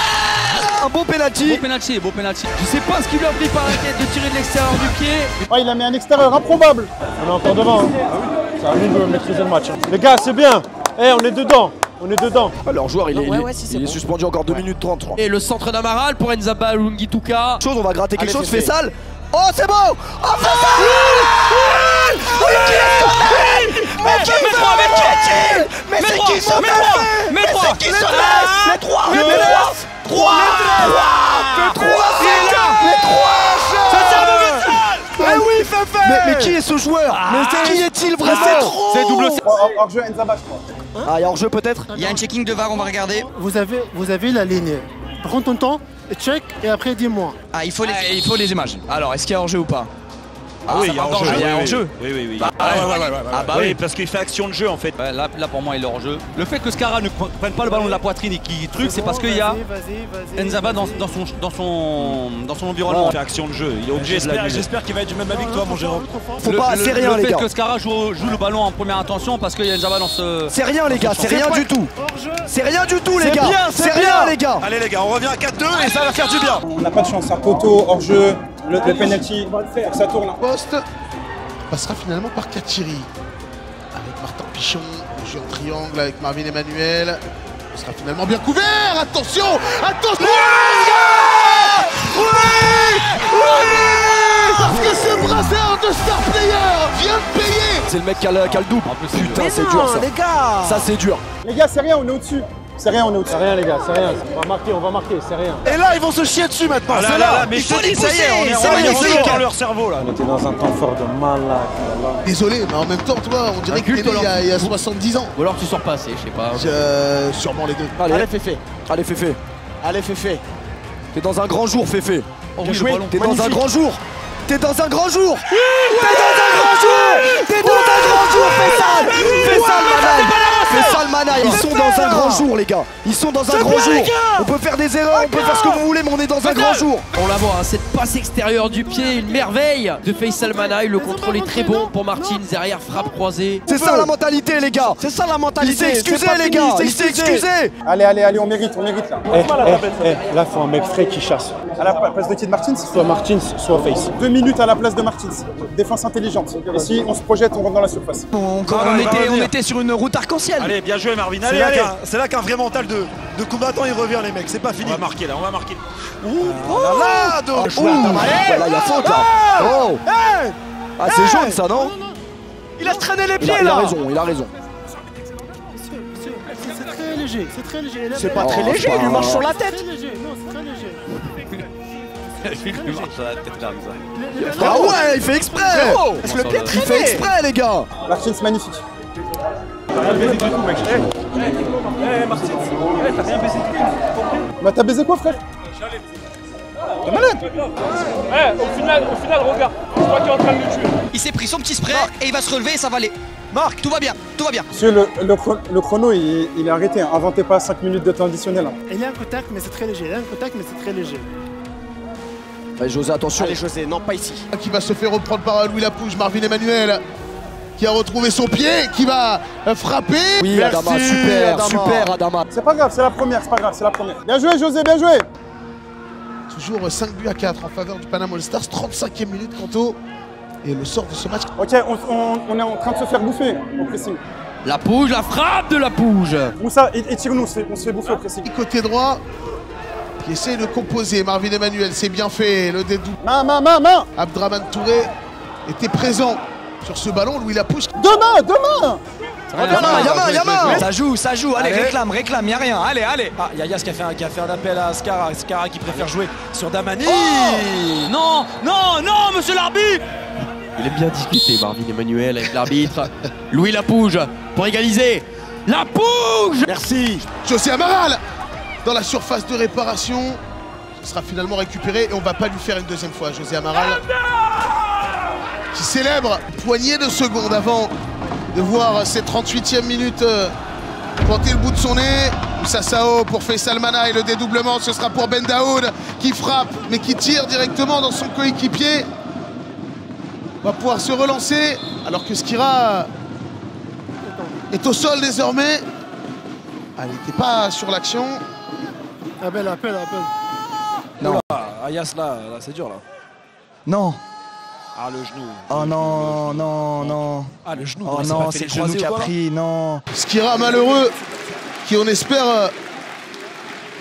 S14: Un beau penalty.
S3: Beau penalty. Je sais pas ce qui lui a pris par la tête de tirer de l'extérieur du pied.
S1: Ouais, il a mis un extérieur improbable.
S11: On est encore devant. C'est à nous de maîtriser le match. Les gars, c'est bien. On est dedans.
S14: Leur joueur, il est suspendu encore 2 minutes 33.
S3: Et le centre d'Amaral pour Nzaba Lungituka.
S14: On va gratter quelque chose, Faisal. Oh, c'est beau. Oh, Faisal. Mais c'est qui ce mec? Mais c'est qui ce mec? Les 3. Mais oui, Fefe. Mais qui est ce joueur? Qui est-il vraiment?
S1: C'est double. Hors-jeu Nzaba, je crois.
S14: Ah, il y a hors-jeu peut-être?
S13: Il y a un checking de VAR, on va regarder.
S12: Vous avez la ligne. Prends ton temps, check et après dis-moi.
S13: Ah, il faut les images. Alors, est-ce qu'il y a hors-jeu ou pas?
S17: Ah oui, il y a hors-jeu.
S3: Il y a hors-jeu.
S17: Oui.
S3: Oui,
S17: parce qu'il fait action de jeu en fait.
S3: Là pour moi il est hors jeu. Le fait que Scara ne prenne pas le ballon de la poitrine et qu'il truc, c'est parce qu'il y a Nzaba dans son environnement.
S17: Il fait action de jeu, il est obligé de l'annuler. J'espère qu'il va être du même avis que toi mon Jérôme.
S14: Faut pas, c'est rien les gars.
S3: Le fait que Scara joue le ballon en première intention parce qu'il y a Nzaba dans ce...
S14: C'est rien les gars, c'est rien du tout. C'est rien du tout les gars. C'est rien les gars.
S17: Allez les gars, on revient à 4-2 et ça va faire du bien.
S1: On n'a pas de chance, un poteau, hors-jeu, le penalty, faut que ça tourne.
S15: Poste passera finalement par Katiri. Avec Martin Pichon, le jeu en triangle avec Marvin Emmanuel. Ce sera finalement bien couvert. Attention. Parce que ce brasseur de star player vient de payer.
S14: C'est le mec qui a le double. Putain, c'est dur ça.
S12: Les gars.
S14: Ça c'est dur.
S1: Les gars, c'est rien, on est au-dessus. C'est rien,
S11: les gars, c'est rien. On va marquer, c'est rien.
S17: Et là, ils vont se chier dessus maintenant. C'est là, mais je te dis, ça y est, on est dans leur cerveau là.
S11: On était dans un temps fort de malade.
S15: Désolé, mais en même temps, toi, on dirait que t'es né il y a 70 ans.
S3: Ou alors tu sors pas assez, je sais pas.
S15: Sûrement les deux.
S14: Allez, Féfé. T'es dans un grand jour, Féfé. T'es dans un grand jour. T'es dans un grand jour, Faisal Manaï. Ils sont dans un grand jour les gars. Ils sont dans un grand jour. On peut faire des erreurs, on peut faire ce que vous voulez, mais on est dans un grand jour.
S3: On la voit, cette passe extérieure du pied, une merveille de Faisal Manaï. Le contrôle est très bon pour Martins, derrière frappe croisée.
S14: C'est ça la mentalité les gars. C'est ça la mentalité. Il s'est excusé les gars. Il s'est excusé.
S1: Allez, on mérite là.
S11: Là, faut un mec frais qui chasse.
S1: À la place de qui de Martins?
S11: Soit Martins, soit Face.
S1: 2 minutes à la place de Martins. Défense intelligente. Et si on se projette, on rentre dans la surface.
S13: On était sur une route arc-en-ciel.
S17: Allez, bien joué Marvin. C'est là qu'un vrai mental de combattant il revient les mecs. C'est pas fini. On va marquer.
S14: Là, il y a faute là. Oh. Ah, c'est jaune ça, non?
S13: Il a traîné les pieds
S14: là.
S13: Il a raison.
S12: C'est très léger.
S13: C'est pas très léger, il lui marche sur la tête.
S12: C'est très léger. Non, c'est très léger.
S3: Il lui marche sur la tête là.
S14: Ah ouais, il fait exprès. Il fait exprès les gars.
S1: Martins magnifique. T'as rien baisé du tout mec. Martins, t'as rien baisé du tout. Bah t'as baisé quoi frère? T'es malade.
S6: Au final regarde, je crois qu'il est en train de le tuer.
S13: Il s'est pris son petit spray et il va se relever et ça va aller. Marc, tout va bien.
S1: Monsieur, le chrono il est arrêté, inventez pas 5 minutes de temps additionnel.
S12: Il y a un contact mais c'est très léger.
S14: Allez José, attention.
S4: Allez José, non pas ici.
S15: Qui va se faire reprendre par Louis Lapouge, Marvin Emmanuel. Qui a retrouvé son pied, qui va frapper.
S14: Oui, merci, Adama, super Adama.
S1: C'est pas grave, c'est la première. Bien joué José, bien joué.
S15: Toujours 5 buts à 4 en faveur du Panama All Stars, 35e minute Kanto. Et le sort de ce match.
S1: Ok, on est en train de se faire bouffer au pressing.
S3: La frappe de la Pouge.
S1: Moussa, étire-nous, on se fait bouffer au pressing.
S15: Côté droit, qui essaie de composer, Marvin Emmanuel, c'est bien fait, le dédou.
S1: Main.
S15: Abdraman Touré était présent sur ce ballon, Louis Lapouche.
S1: Demain.
S14: Yama.
S13: Ça joue, allez, réclame, y'a rien, allez.
S17: Ah, Yayas qui a fait un appel à Skara. Skara qui préfère jouer sur Damani.
S3: Non, monsieur l'arbitre.
S13: Il aime bien discuter, Marvin Emmanuel, avec l'arbitre. Louis Lapouge pour égaliser. Lapouge.
S15: Merci. José Amaral dans la surface de réparation. Ce sera finalement récupéré et on va pas lui faire une deuxième fois. José Amaral qui célèbre une poignée de secondes avant de voir cette 38e minute pointer le bout de son nez. Moussa Sao pour Faisal Mana et le dédoublement, ce sera pour Ben Daoud qui frappe mais qui tire directement dans son coéquipier. Va pouvoir se relancer alors que Skira est au sol désormais. Elle n'était pas sur l'action.
S17: Appel.
S13: Non.
S17: Ayas là, c'est dur là.
S14: Non.
S17: Ah le genou.
S14: Oh non.
S17: Ah le genou.
S14: Oh non, c'est le genou qui a pris, non.
S15: Skira malheureux qui on espère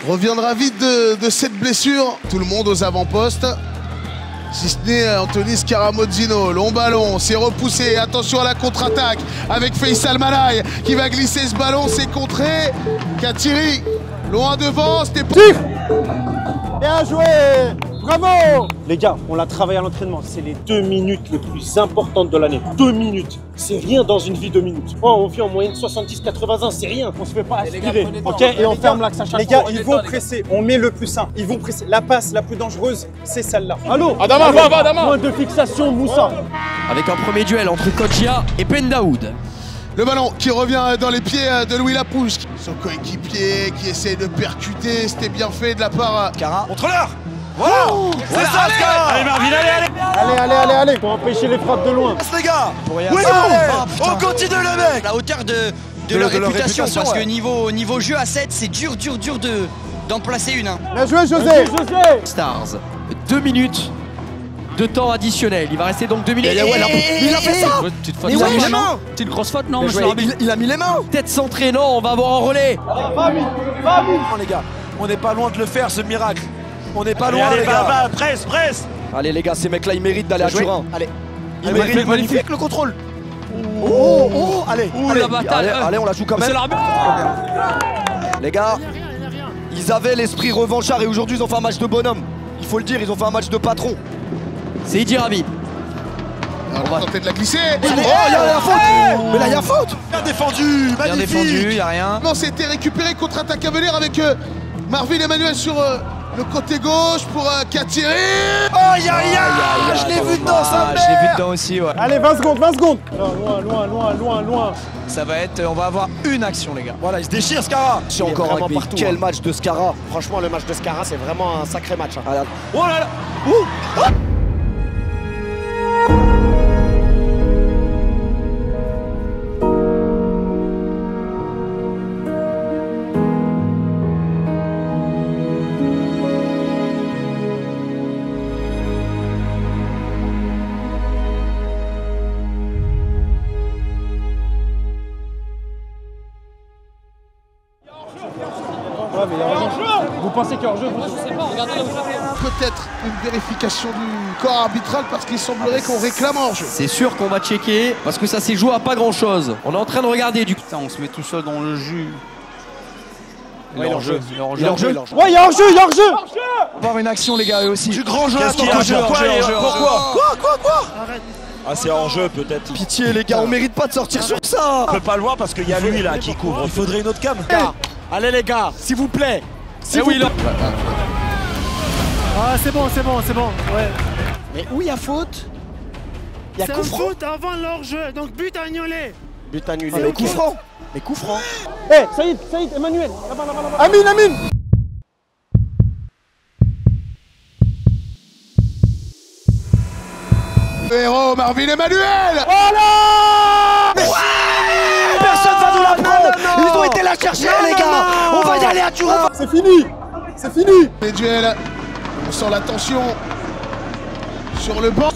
S15: reviendra vite de cette blessure. Tout le monde aux avant-postes. Si ce n'est Anthony Scaramozzino, long ballon, c'est repoussé, attention à la contre-attaque avec Faisal Malai qui va glisser ce ballon, c'est contré. Katiri, loin devant, c'était pour...
S11: Bien joué! Bravo! Les gars, on l'a travaillé à l'entraînement. C'est les 2 minutes les plus importantes de l'année. 2 minutes. C'est rien dans une vie, 2 minutes. Oh, on vit en moyenne 70-80, c'est rien. On se fait pas aspirer. Ok, et on ferme l'axe à chaque fois.
S1: Les gars, ils vont presser. On met le plus simple. Ils vont presser. La passe la plus dangereuse, c'est celle-là.
S11: Allô?
S8: Adama, va, Adama!
S11: Point de fixation, Moussa.
S13: Avec un premier duel entre Kodjia et Ben Daoud.
S15: Le ballon qui revient dans les pieds de Louis Lapouge. Son coéquipier qui essaie de percuter, c'était bien fait de la part...
S14: Skara.
S17: Contrôleur. Voilà. C'est ça, Skara. Allez Marvin,
S11: Allez. Pour empêcher les frappes de loin.
S17: Les gars.
S14: Oui,
S17: On continue le mec.
S13: La hauteur de leur réputation, parce que niveau jeu à 7, c'est dur d'en placer une.
S11: Bien joué, José.
S13: Stars, 2 minutes de temps additionnel. Il va rester donc 2 minutes.
S14: Il a fait ça.
S13: Petite faute.
S14: Il a mis les mains.
S3: C'est une grosse faute, non?
S14: Il a mis les mains.
S13: Tête centrée, non, on va avoir un relais.
S11: Va vite.
S17: Les gars, on n'est pas loin de le faire, ce miracle. On n'est pas loin, les gars. Presse.
S14: Allez les gars, ces mecs là ils méritent d'aller à Turin. Allez. Ils méritent magnifique le contrôle. Allez.
S3: La bataille.
S14: Allez, on la joue quand même.
S3: C'est l'arbitre.
S14: Les gars, ils avaient l'esprit revanchard et aujourd'hui ils ont fait un match de bonhomme. Il faut le dire, ils ont fait un match de patron.
S13: C'est Idi Rami.
S15: On va tenter de la glisser.
S14: Oh, il y a la faute. Mais là il y a faute.
S17: Bien défendu,
S13: Bien défendu, y a rien.
S15: Non, c'était récupéré, contre-attaque à venir avec Marvin Emmanuel sur le côté gauche pour Katiri.
S17: Oh, je l'ai vu dedans, ça.
S13: Je l'ai vu dedans aussi, ouais.
S11: Allez, 20 secondes. Loin.
S13: Ça va être, on va avoir une action, les gars.
S17: Voilà, il se déchire, Skara.
S14: C'est encore un partout. Quel match de Skara.
S12: Franchement, le match de Skara, c'est vraiment un sacré match. Hein.
S17: Oh là là.
S11: Vous pensez qu'il y a hors-jeu?
S3: Je sais pas, regardez là où ça.
S15: Peut-être une vérification du corps arbitral parce qu'il semblerait qu'on réclame hors-jeu.
S13: C'est sûr qu'on va checker parce que ça s'est joué à pas grand chose. On est en train de regarder du coup.
S7: Putain, on se met tout seul dans le jus.
S13: Il est hors jeu.
S11: Ouais, il y a hors-jeu.
S14: On va avoir une action les gars eux aussi.
S17: Du grand jeu.
S7: Qu'est-ce qu'il y a? Pourquoi?
S14: Quoi?
S7: Ah, c'est hors jeu peut-être.
S14: Pitié les gars, on mérite pas de sortir sur ça.
S7: On peut pas le voir parce qu'il y a lui là qui couvre. Il faudrait une autre cam.
S14: Allez les gars, s'il vous plaît.
S12: Ah, c'est bon. Ouais.
S14: Mais où il y a faute? Il y a coup franc.
S12: Faute avant l'hors-jeu, donc but annulé.
S14: But annulé. Mais coup franc. Mais coup franc.
S11: Saïd, Emmanuel. Là-bas. Amine.
S15: Héros Marvin Emmanuel.
S11: Voilà.
S14: Personne va nous la prendre. Ils ont été la chercher les gars. On va y aller à Turin.
S11: C'est fini.
S15: Les duels, on sent la tension sur le banc.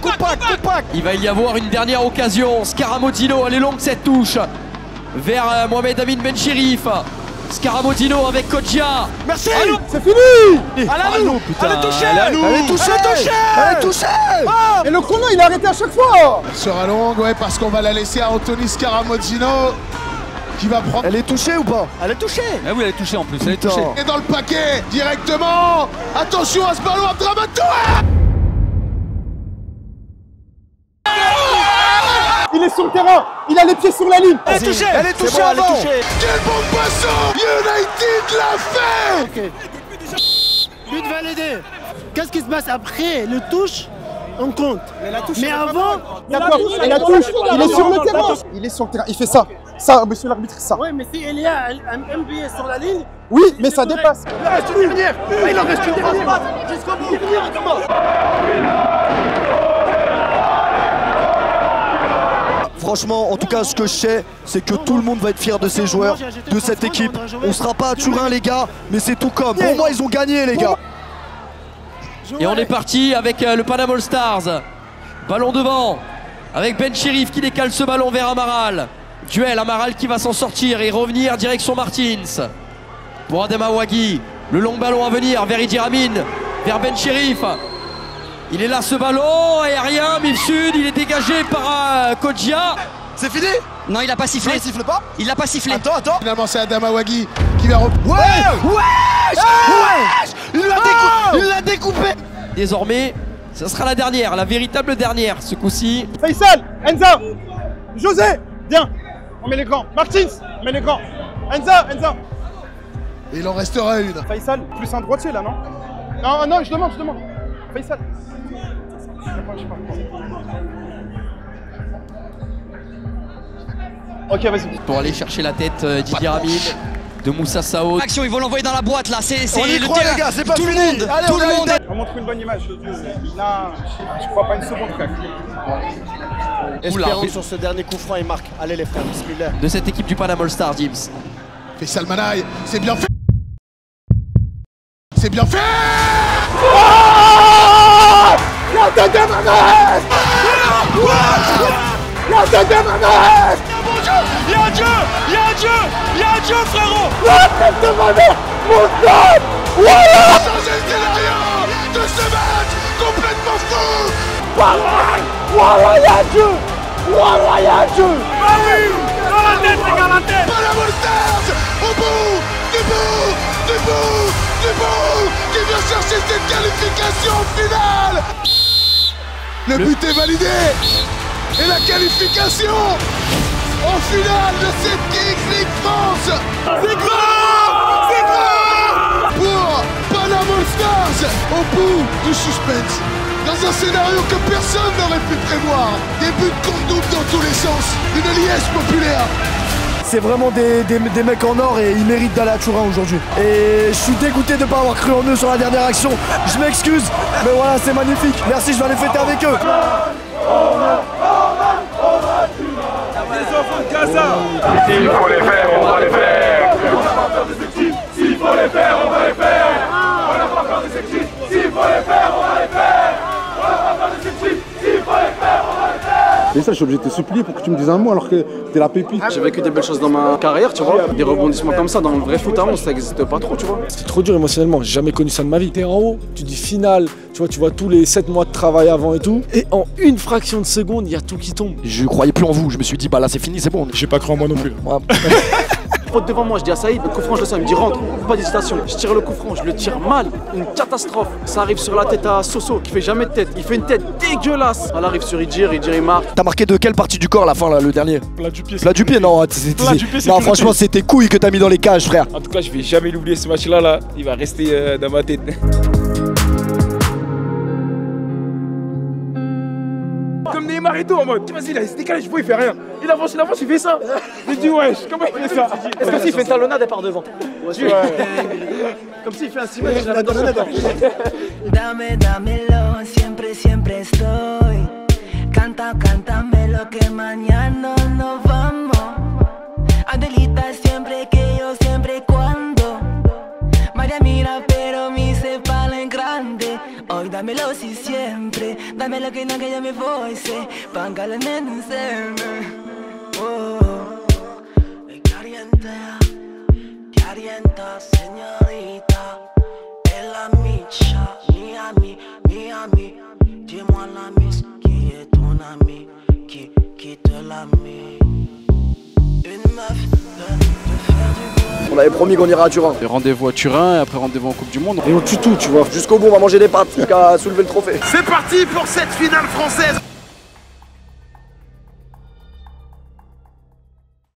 S14: Compact.
S13: Il va y avoir une dernière occasion. Scaramozzino, elle est longue cette touche. Vers Mohamed Amin Ben Chérif.
S3: Scaramotino avec Kodjia.
S14: Merci.
S12: C'est fini.
S14: Allô, putain. Elle est touchée.
S3: Elle est touchée.
S14: Elle est touchée.
S12: Et le chrono, il est arrêté à chaque fois.
S15: Elle sera longue, ouais, parce qu'on va la laisser à Anthony Scaramotino qui va prendre.
S14: Elle est touchée ou pas? Elle est touchée.
S3: Ah oui, elle est touchée en plus. Elle est touchée.
S15: Et dans le paquet directement. Attention à ce ballon Abdramantoua.
S12: Il est sur le terrain, il a les pieds sur la ligne.
S14: Elle est touchée. Elle est touchée avant.
S15: Quel bon poisson. United l'a fait.
S18: But validé. Qu'est-ce qui se passe après le touche? On compte. Mais avant,
S12: d'accord, il la touche, il est sur le terrain. Il est sur le terrain, il fait ça. Ça, monsieur l'arbitre, ça.
S18: Oui, mais s'il y a un MBA sur la ligne.
S12: Oui, mais ça dépasse.
S18: Il en reste une dernière. Il en reste une dernière. Jusqu'au bout.
S14: Franchement, en tout cas, ce que je sais, c'est que tout le monde va être fier de ces joueurs, de cette équipe. On sera pas à Turin, les gars, mais c'est tout comme. Pour moi, ils ont gagné, les gars.
S3: Et on est parti avec le Panama All Stars. Ballon devant, avec Ben Chérif qui décale ce ballon vers Amaral. Duel, Amaral qui va s'en sortir et revenir direction Martins. Pour Adama Ouagui, le long ballon à venir vers Idi Amin, vers Ben Chérif. Il est là ce ballon, aérien, Mif Sud, il est dégagé par Kodjia.
S14: C'est fini?
S13: Non, il a pas sifflé.
S14: Non, il siffle pas?
S13: Il l'a pas sifflé.
S15: Attends. Finalement, c'est Adama Ouagui qui va
S14: Il l'a découpé.
S3: Désormais, ce sera la dernière, la véritable dernière ce coup-ci.
S12: Faisal, Enza, José, viens. On met l'écran. Martins, on met l'écran. Enza.
S15: Et il en restera une.
S12: Faisal, plus un droitier là, non? Non, je demande. Faisal. Ok, vas-y.
S3: Pour aller chercher la tête d'Idi Amin, de Moussa Sao.
S13: Action, ils vont l'envoyer dans la boîte là. C'est
S14: On y
S13: le
S14: croit,
S13: terrain.
S14: les gars, c'est pas
S13: tout
S14: fini.
S13: le monde.
S14: Allez,
S13: Tout le monde.
S12: On montre une bonne image. Là, je crois pas une seconde, frère.
S18: Espérons sur ce dernier coup franc, il marque. Allez les frères, bismillah.
S3: De cette équipe du Panama All Stars, Gibbs.
S15: Faisal Manaï, c'est bien fait. C'est bien fait.
S12: La tête de Manès. La tête de Manès.
S3: Il y a un dieu, frérot.
S12: La tête de Manès. Moustaphe. Voilà.
S15: Changer le scénario de ce match complètement fou.
S12: Voilà, il y a un dieu.
S3: Ah oui, dans la tête, les gars, la tête.
S15: Panama All Stars au bout du bout, qui vient chercher cette qualification finale. Le but est validé et la qualification en finale de cette Kings League France. C'est grand pour Panama All Stars au bout du suspense. Dans un scénario que personne n'aurait pu prévoir. Des buts contre double dans tous les sens. Une liesse populaire.
S14: C'est vraiment des mecs en or et ils méritent d'aller à Turin aujourd'hui. Et je suis dégoûté de ne pas avoir cru en eux sur la dernière action. Je m'excuse, mais voilà, c'est magnifique. Merci, je vais aller fêter avec eux.
S7: Les enfants de Gaza.
S19: S'il faut les faire, on va les faire. On n'a pas peur des sexistes. S'il faut les faire, on va les faire. On n'a pas peur des sexistes. S'il faut les faire, on va les faire. On n'a pas peur des sexistes. S'il faut les faire, on va les faire.
S2: Et ça, je suis obligé de te supplier pour que tu me dises un mot alors que t'es la pépite.
S5: J'ai vécu des belles choses dans ma carrière, tu vois. Des rebondissements comme ça dans le vrai foot à 11, ça n'existe pas trop, tu vois.
S20: C'est trop dur émotionnellement, j'ai jamais connu ça de ma vie. T'es en haut, tu dis finale, tu vois tous les 7 mois de travail avant et tout. Et en une fraction de seconde, il y a tout qui tombe.
S14: Je croyais plus en vous, je me suis dit, bah là c'est fini, c'est bon.
S20: J'ai pas cru en moi non plus.
S5: Faute devant moi, je dis à Saïd, le coup franc, je le sens, il me dit rentre, pas d'hésitation. Je tire le coup franc, je le tire mal, une catastrophe. Ça arrive sur la tête à Soso, qui fait jamais de tête. Il fait une tête dégueulasse. Elle arrive sur Idir, il marque.
S14: T'as marqué de quelle partie du corps à la fin là, le dernier?
S20: Plat du pied.
S14: Plat du pied, non. Non, franchement, c'est tes couilles que t'as mis dans les cages, frère.
S20: En tout cas, je vais jamais l'oublier ce match-là, là. Il va rester dans ma tête.
S7: Comme Neymar et tout, en mode, vas-y, là, il se décale, je vois, il fait rien. Il avance, il fait ça. Je dis, wesh, comment il fait ça?
S18: Est-ce que s'il fait une talonnade, elle part devant?
S7: Ouais.
S18: Comme s'il fait un 6 mètres, il a la talonnade.
S21: Dámelo, siempre estoy. Cántame lo que mañana nos vamos. Adelita, siempre que yo, siempre cuando. María mira, pero mi se pala en grande. Hoy dámelo si siempre. Dámelo que no que yo me voice. Pángale en un seme. Oh, caliente. calienta, señorita. Elle a Micha, Miami, Miami. Dis-moi la miss, qui est ton ami, qui te l'a mis. Une meuf de faire du bon.
S5: On avait promis qu'on ira à Turin. Rendez-vous à Turin et après rendez-vous en Coupe du Monde.
S11: Et on tue tout, tu vois.
S5: Jusqu'au bout, on va manger des pâtes jusqu'à soulever le trophée.
S15: C'est parti pour cette finale française.